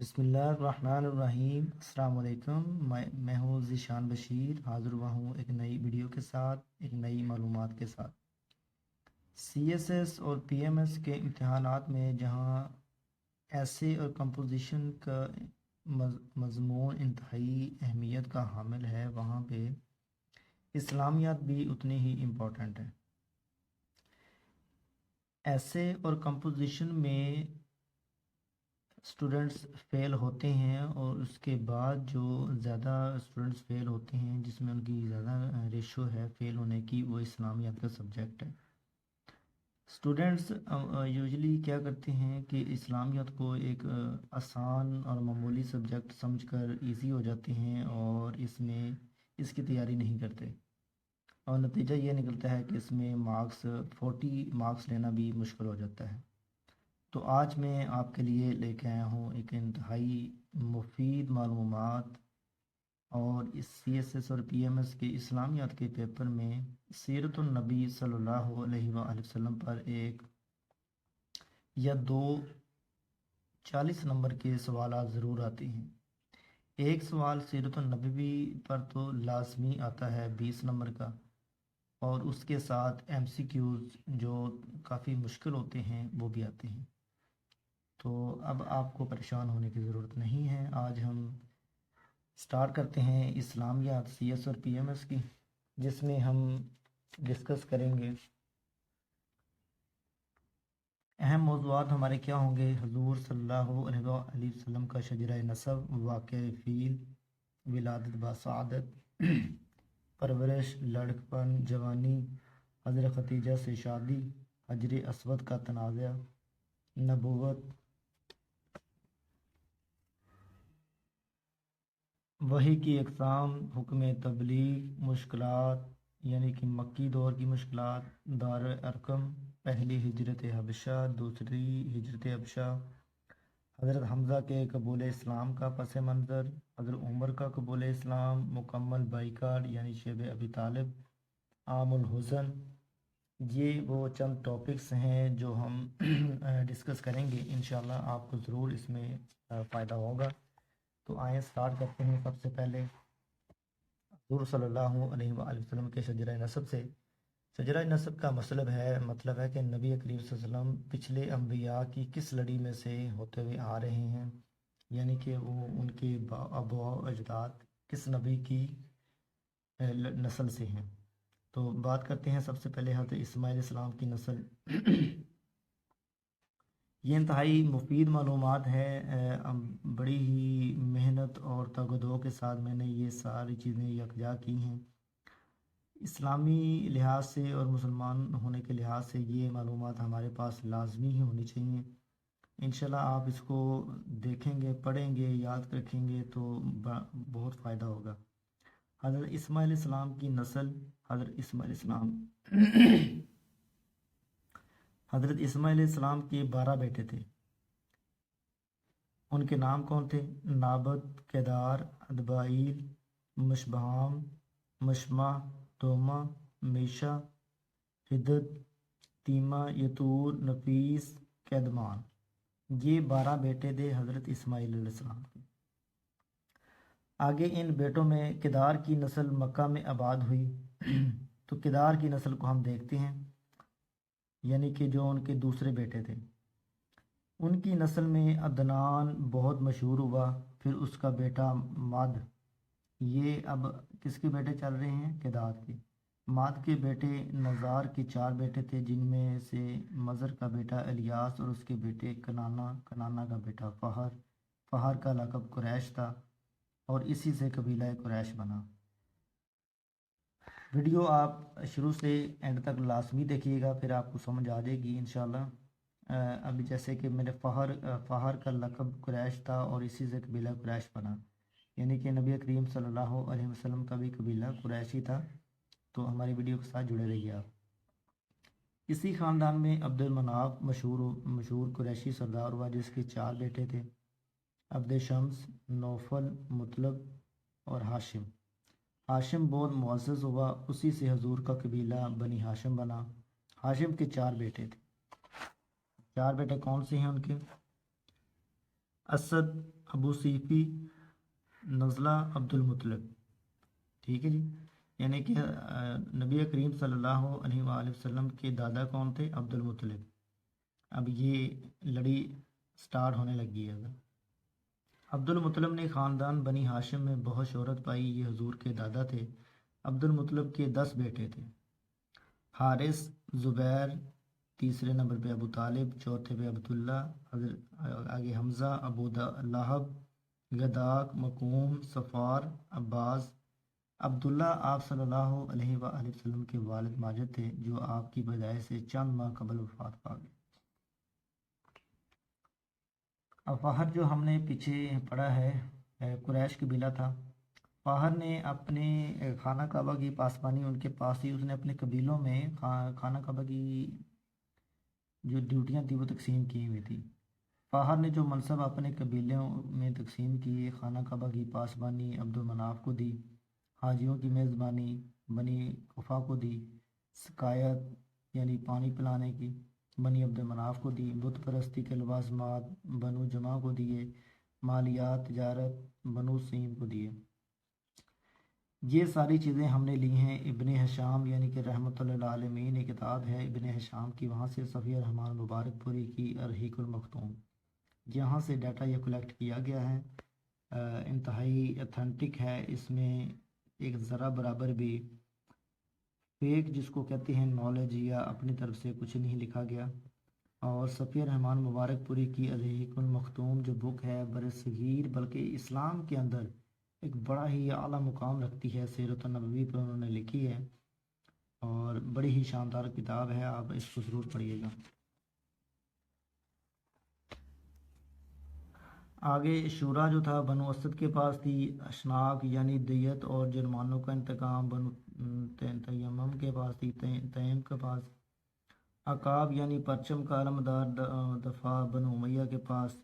بسم اللہ الرحمن الرحیم۔ السلام علیکم، میں ہوں ذیشان بشیر، حاضر ہوا ہوں ایک نئی ویڈیو کے ساتھ، ایک نئی معلومات کے ساتھ۔ سی ایس ایس اور پی ایم ایس کے امتحانات میں جہاں ایسے اور کمپوزیشن کا مضمون انتہائی اہمیت کا حامل ہے، وہاں پہ اسلامیات بھی اتنی ہی امپورٹنٹ ہے۔ ایسے اور کمپوزیشن میں اسٹوڈنٹس فیل ہوتے ہیں، اور اس کے بعد جو زیادہ اسٹوڈنٹس فیل ہوتے ہیں، جس میں ان کی زیادہ ریشو ہے فیل ہونے کی، وہ اسلامیات کا سبجیکٹ ہے۔ اسٹوڈنٹس یوزلی کیا کرتے ہیں کہ اسلامیات کو ایک آسان اور معمولی سبجیکٹ سمجھ کر ایزی ہو جاتے ہیں، اور اس کی تیاری نہیں کرتے، اور نتیجہ یہ نکلتا ہے کہ اس میں 40 مارکس لینا بھی مشکل ہو جاتا ہے۔ تو آج میں آپ کے لیے لے کے آیا ہوں ایک انتہائی مفید معلومات، اور اس سی ایس ایس اور پی ایم ایس کے اسلامیات کے پیپر میں سیرت النبی صلی اللہ علیہ وآلہ وسلم پر ایک یا دو 40 نمبر کے سوالات ضرور آتے ہیں۔ ایک سوال سیرت النبی پر تو لازمی آتا ہے 20 نمبر کا، اور اس کے ساتھ ایم سی کیوز جو کافی مشکل ہوتے ہیں وہ بھی آتے ہیں۔ تو اب آپ کو پریشان ہونے کی ضرورت نہیں ہے۔ آج ہم سٹارٹ کرتے ہیں اسلامیات سی ایس اور پی ایم ایس کی، جس میں ہم ڈسکس کریں گے اہم موضوعات ہمارے کیا ہوں گے: حضور صلی اللہ علیہ وآلہ وسلم کا شجرہ نسب، واقع فیل، ولادت بسعادت، پرورش، لڑکپن، جوانی، حضرت ختیجہ سے شادی، حجر اسود کا تنازع، نبوت، وحی کی اقسام، حکم تبلیغ، مشکلات یعنی کہ مکی دور کی مشکلات، دار ارقم، پہلی ہجرت حبشہ، دوسری ہجرت حبشہ، حضرت حمزہ کے قبول اسلام کا پس منظر، حضرت عمر کا قبول اسلام، مکمل بائیکاٹ یعنی شیب ابی طالب، عام الحزن۔ یہ وہ چند ٹاپکس ہیں جو ہم ڈسکس کریں گے، انشاءاللہ آپ کو ضرور اس میں فائدہ ہوگا۔ تو آئیں سٹارٹ کرتے ہیں سب سے پہلے حضور صلی اللہ علیہ وآلہ وسلم کے شجرہ نسب سے۔ شجرہ نسب کا مطلب ہے کہ نبی کریم صلی اللہ علیہ وسلم پچھلے انبیاء کی کس لڑی میں سے ہوتے ہوئے آ رہے ہیں، یعنی کہ وہ ان کے آباء و اجداد کس نبی کی نسل سے ہیں۔ تو بات کرتے ہیں سب سے پہلے حضرت اسماعیل علیہ السلام کی نسل۔ یہ انتہائی مفید معلومات ہے، بڑی ہی محنت اور تگ و دو کے ساتھ میں نے یہ ساری چیزیں یکجا کی ہیں۔ اسلامی لحاظ سے اور مسلمان ہونے کے لحاظ سے یہ معلومات ہمارے پاس لازمی ہی ہونی چاہیے۔ انشاءاللہ آپ اس کو دیکھیں گے، پڑھیں گے، یاد رکھیں گے تو بہت فائدہ ہوگا۔ حضرت اسماعیل علیہ السلام کی نسل۔ حضرت اسماعیل علیہ السلام کے 12 بیٹے تھے۔ ان کے نام کون تھے؟ نابت، کیدار، ادبائیل، مشبہام، مشمع، توما، میشا، حدد، تیمہ، یتور، نفیس، کیدمان۔ یہ 12 بیٹے تھے حضرت اسماعیل علیہ السلام کے۔ آگے ان بیٹوں میں کیدار کی نسل مکہ میں آباد ہوئی۔ تو کیدار کی نسل کو ہم دیکھتے ہیں، یعنی کہ جو ان کے دوسرے بیٹے تھے۔ ان کی نسل میں عدنان بہت مشہور ہوا، پھر اس کا بیٹا ماد۔ یہ اب کس کے بیٹے چل رہے ہیں؟ کیدار کے۔ ماد کے بیٹے نزار کے 4 بیٹے تھے، جن میں سے مزر کا بیٹا الیاس اور اس کے بیٹے کنانا کا بیٹا فہر کا لقب قریش تھا، اور اسی سے قبیلہ قریش بنا۔ ویڈیو آپ شروع سے اینڈ تک لازمی دیکھیے گا، پھر آپ کو سمجھ آ جائے گی انشاءاللہ۔ ابھی جیسے کہ میرے فہر کا لقب قریش تھا اور اسی سے قبیلہ قریش بنا، یعنی کہ نبی کریم صلی اللہ علیہ وسلم کا بھی قبیلہ قریشی تھا۔ تو ہماری ویڈیو کے ساتھ جڑے رہیے آپ۔ اسی خاندان میں عبد المناف مشہور قریشی سردار ہوا، جس کے 4 بیٹے تھے: عبد شمس، نوفل، مطلب اور ہاشم۔ ہاشم بہت معزز ہوا، اسی سے حضور کا قبیلہ بنی ہاشم بنا۔ ہاشم کے 4 بیٹے تھے۔ 4 بیٹے کون سے ہیں ان کے؟ اسد، ابو صیفی نزلہ عبد المطلب، ٹھیک ہے جی، یعنی کہ نبی کریم صلی اللہ علیہ وآلہ وسلم کے دادا کون تھے؟ عبد المطلب۔ اب یہ لڑی سٹارٹ ہونے لگی ہے۔ عبد المطلب نے خاندان بنی ہاشم میں بہت شہرت پائی، یہ حضور کے دادا تھے۔ عبد المطلب کے 10 بیٹے تھے، حارث، زبیر، تیسرے نمبر پہ ابو طالب، چوتھے پہ عبداللہ، آگے حمزہ، ابو لہب، گداک، مکوم، صفار، عباس۔ عبداللہ آپ صلی اللہ علیہ وآلہ وسلم کے والد ماجد تھے، جو آپ کی پیدائش سے چند ماہ قبل وفات پا گئے۔ اب فہر جو ہم نے پیچھے پڑھا ہے قریش قبیلہ تھا۔ فہر نے اپنے خانہ کعبہ کی پاسبانی ان کے پاس ہی، اس نے اپنے قبیلوں میں خانہ کعبہ کی جو ڈیوٹیاں تھیں وہ تقسیم کی ہوئی تھی۔ فہر نے جو منصب اپنے قبیلوں میں تقسیم کیے، خانہ کعبہ کی پاسبانی عبد المناف کو دی، حاجیوں کی میزبانی بنی کفا کو دی، سقایت یعنی پانی پلانے کی بنی عبد المناف کو دی، بت پرستی کے لوازمات بنو جمع کو دیے، مالیات تجارت بنو سیم کو دیے۔ یہ ساری چیزیں ہم نے لی ہیں ابن ہشام یعنی کہ رحمۃ اللہ العالمین، ایک کتاب ہے ابن ہشام کی، وہاں سے صفی الرحمن مبارک پوری کی الرحیق المختوم، یہاں سے ڈیٹا یہ کلیکٹ کیا گیا ہے، انتہائی اتھینٹک ہے، اس میں ایک ذرا برابر بھی فیک جس کو کہتے ہیں نالج یا اپنی طرف سے کچھ نہیں لکھا گیا۔ اور صفی الرحمن مبارک پوری کی الرحیق المختوم جو بک ہے برصغیر بلکہ اسلام کے اندر ایک بڑا ہی اعلیٰ مقام رکھتی ہے، سیرت النبوی پر انہوں نے لکھی ہے، اور بڑی ہی شاندار کتاب ہے، آپ اس کو ضرور پڑھیے گا۔ آگے شورا جو تھا بنو اسد کے پاس تھی، اشناق یعنی دیت اور جرمانوں کا انتقام بنو تیمم کے پاس تھی، تیم کے پاس، عقاب یعنی پرچم کا علمدار دفاع بنو امیہ کے پاس،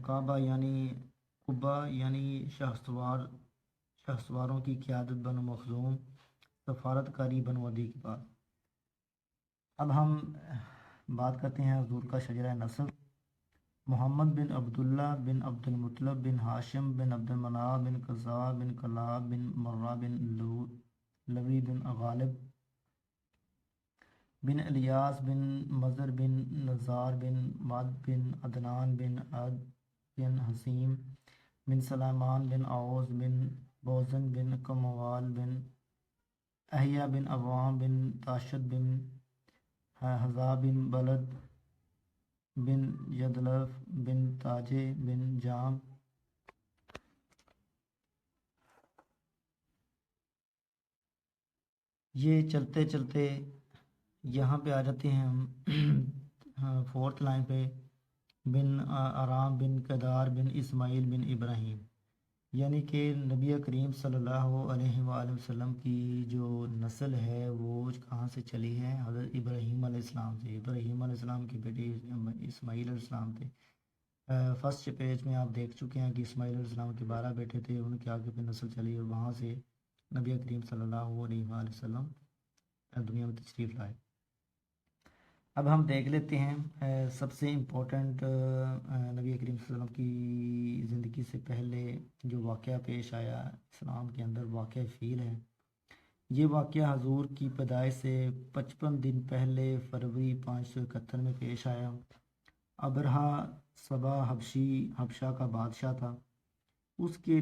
کعبہ یعنی قبہ یعنی شہسواروں کی قیادت بنو مخزوم، سفارت کاری بنو عدی کے پاس۔ اب ہم بات کرتے ہیں حضور کا شجرہ نسب۔ محمد بن عبداللہ بن عبد المطلب بن ہاشم بن عبد المناف بن قزاع بن کلاب بن مرہ بن لوی بن غالب بن الیاس بن مضر بن نزار بن مد بن عدنان بن عد بن حسیم بن سلیمان بن عوض بن بوزن بن کموال بن احیاء بن عوام بن تاشد بن حذا بن بلد بن یدلف بن تاجے بن جام یہ چلتے چلتے یہاں پہ آ جاتے ہیں ہم 4 لائن پہ، بن آرام بن کدار بن اسماعیل بن ابراہیم، یعنی کہ نبی کریم صلی اللہ علیہ وآلہ وسلم کی جو نسل ہے وہ کہاں سے چلی ہے؟ حضرت ابراہیم علیہ السلام سے۔ ابراہیم علیہ السلام کی بیٹی اسماعیل علیہ السلام تھے۔ فرسٹ پیج میں آپ دیکھ چکے ہیں کہ اسماعیل علیہ السلام کے 12 بیٹے تھے، ان کے آگے پہ نسل چلی اور وہاں سے نبی کریم صلی اللہ علیہ وآلہ وسلم دنیا میں تشریف لائے۔ اب ہم دیکھ لیتے ہیں سب سے امپورٹنٹ نبی کریم صلی اللہ علیہ وسلم کی زندگی سے پہلے جو واقعہ پیش آیا اسلام کے اندر، واقعہ فیل ہے۔ یہ واقعہ حضور کی پیدائش سے 55 دن پہلے فروری 571 میں پیش آیا۔ ابرہہ صبا حبشہ کا بادشاہ تھا، اس کے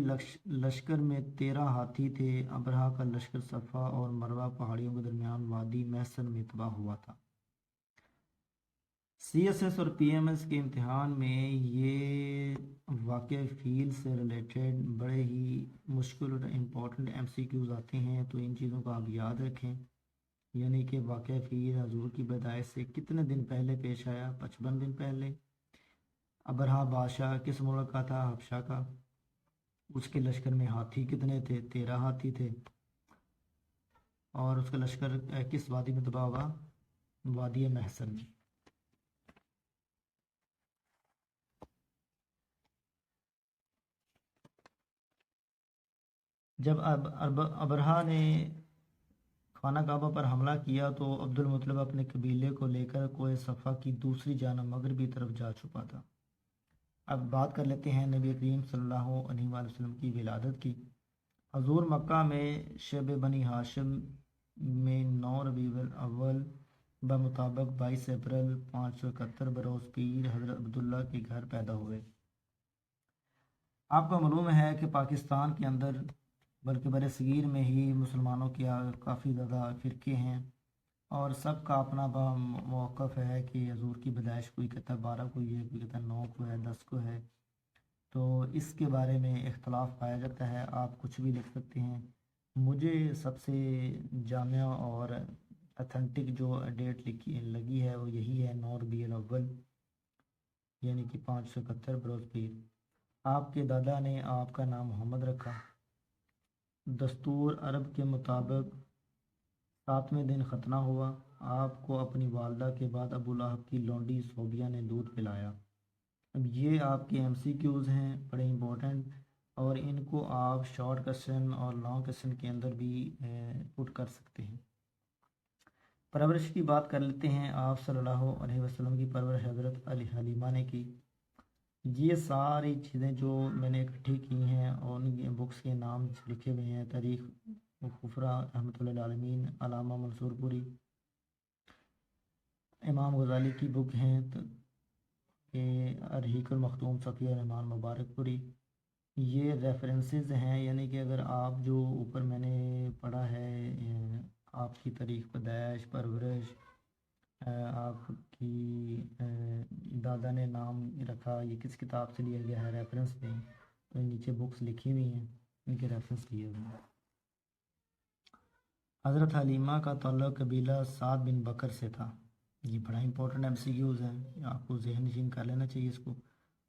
لشکر میں 13 ہاتھی تھے۔ ابرہہ کا لشکر صفا اور مروہ پہاڑیوں کے درمیان وادی محسن میں تباہ ہوا تھا۔ سی ایس ایس اور پی ایم ایس کے امتحان میں یہ واقعہ فیل سے ریلیٹڈ بڑے ہی مشکل اور امپورٹنٹ ایم سی کیوز آتے ہیں، تو ان چیزوں کو آپ یاد رکھیں، یعنی کہ واقعہ فیل حضور کی پیدائش سے کتنے دن پہلے پیش آیا؟ 55 دن پہلے۔ ابرہہ بادشاہ کس ملک کا تھا؟ حبشہ کا۔ اس کے لشکر میں ہاتھی کتنے تھے؟ 13 ہاتھی تھے، اور اس کا لشکر کس وادی میں تباہ ہوا؟ وادی محسن میں۔ جب ابرہہ نے خانہ کعبہ پر حملہ کیا تو عبد المطلب اپنے قبیلے کو لے کر کوہ صفا کی دوسری جانب مغربی طرف جا چھپا تھا۔ اب بات کر لیتے ہیں نبی کریم صلی اللہ علیہ وآلہ وسلم کی ولادت کی۔ حضور مکہ میں شب بنی ہاشم میں 9 ربیع الاول بمطابق 22 اپریل 571 بروز پیر حضرت عبداللہ کے گھر پیدا ہوئے۔ آپ کو معلوم ہے کہ پاکستان کے اندر بلکہ بر صغیر میں ہی مسلمانوں کے کافی زیادہ فرقے ہیں، اور سب کا اپنا موقف ہے کہ حضور کی پیدائش کوئی کہتا ہے 12 کو ہے، کوئی کہتا ہے 9 کو ہے، 10 کو ہے، تو اس کے بارے میں اختلاف پایا جاتا ہے۔ آپ کچھ بھی لکھ سکتے ہیں۔ مجھے سب سے جامع اور اتھینٹک جو ڈیٹ لگی ہے وہ یہی ہے 9 ربیع الاول، یعنی کہ 571 بروز پیر۔ آپ کے دادا نے آپ کا نام محمد رکھا۔ دستور عرب کے مطابق 7ویں دن ختنہ ہوا۔ آپ کو اپنی والدہ کے بعد ابو لہب کی لونڈی صوبیہ نے دودھ پلایا۔ اب یہ آپ کے MCQs ہیں، بڑے امپورٹنٹ، اور ان کو آپ شارٹ کوسچن اور لانگ کوسچن کے اندر بھی پٹ کر سکتے ہیں۔ پرورش کی بات کر لیتے ہیں۔ آپ صلی اللہ علیہ وسلم کی پرورش حضرت حلیمہ نے کی۔ یہ ساری چیزیں جو میں نے اکٹھی کی ہیں اور ان بکس کے نام لکھے ہوئے ہیں: تاریخ کفرا رحمۃ اللہ عالمین، علامہ منصور پوری، امام غزالی کی بک ہیں الرحیق المختوم صفی الرحمان مبارک پوری۔ یہ ریفرنسز ہیں، یعنی کہ اگر آپ جو اوپر میں نے پڑھا ہے آپ کی تاریخ پیدائش، پرورش، آپ کی دادا نے نام رکھا، یہ کس کتاب سے لیا گیا ہے، ریفرنس پہ، تو نیچے بکس لکھی ہوئی ہیں، ان کے ریفرنس لیے ہوئے ہیں۔ حضرت حلیمہ کا تعلق قبیلہ سعد بن بکر سے تھا۔ یہ بڑا امپورٹنٹ MCQs ہیں، آپ کو ذہن نشین کر لینا چاہیے اس کو۔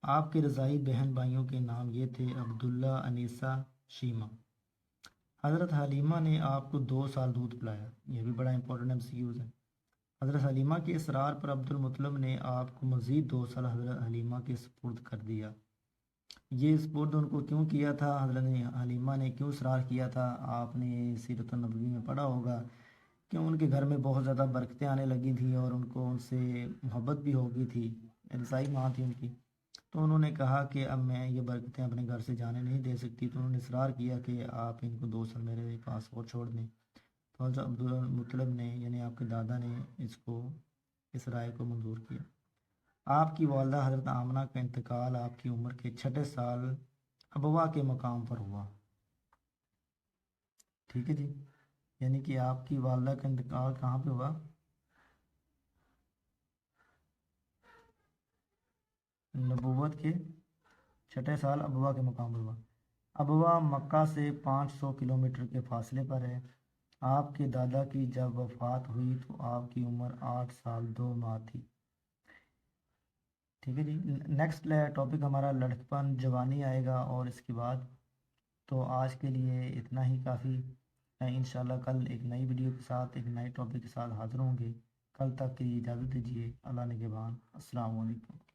آپ کے رضائی بہن بھائیوں کے نام یہ تھے: عبداللہ، انیسہ، شیمہ۔ حضرت حلیمہ نے آپ کو 2 سال دودھ پلایا۔ یہ بھی بڑا امپورٹنٹ MCQs ہے۔ حضرت حلیمہ کے اصرار پر عبد المطلب نے آپ کو مزید 2 سال حضرت حلیمہ کے سپرد کر دیا۔ یہ سپرد ان کو کیوں کیا تھا، حضرت حلیمہ نے کیوں اصرار کیا تھا؟ آپ نے سیرت النبوی میں پڑھا ہوگا کہ ان کے گھر میں بہت زیادہ برکتیں آنے لگی تھیں اور ان کو ان سے محبت بھی ہو گئی تھی، رضائی ماں تھی ان کی، تو انہوں نے کہا کہ اب میں یہ برکتیں اپنے گھر سے جانے نہیں دے سکتی، تو انہوں نے اصرار کیا کہ آپ ان کو 2 سال میرے پاس اور چھوڑ دیں۔ تو حضرت عبد المطلب نے، یعنی آپ کے دادا نے، اس رائے کو منظور کیا۔ آپ کی والدہ حضرت آمنہ کا انتقال آپ کی عمر کے 6 سال ابوا کے مقام پر ہوا۔ ٹھیک ہے جی، یعنی کہ آپ کی والدہ کا انتقال کہاں پہ ہوا؟ نبوت کے 6 سال ابوا کے مقام پر ہوا۔ ابوا مکہ سے 500 کلومیٹر کے فاصلے پر ہے۔ آپ کے دادا کی جب وفات ہوئی تو آپ کی عمر 8 سال 2 ماہ تھی۔ ٹھیک ہے جی، نیکسٹ ٹاپک ہمارا لڑکپن جوانی آئے گا، اور اس کے بعد تو آج کے لیے اتنا ہی کافی ہے۔ انشاءاللہ کل ایک نئی ویڈیو کے ساتھ، ایک نئے ٹاپک کے ساتھ حاضر ہوں گے۔ کل تک کی اجازت دیجیے۔ اللہ نگہبان۔ السلام علیکم۔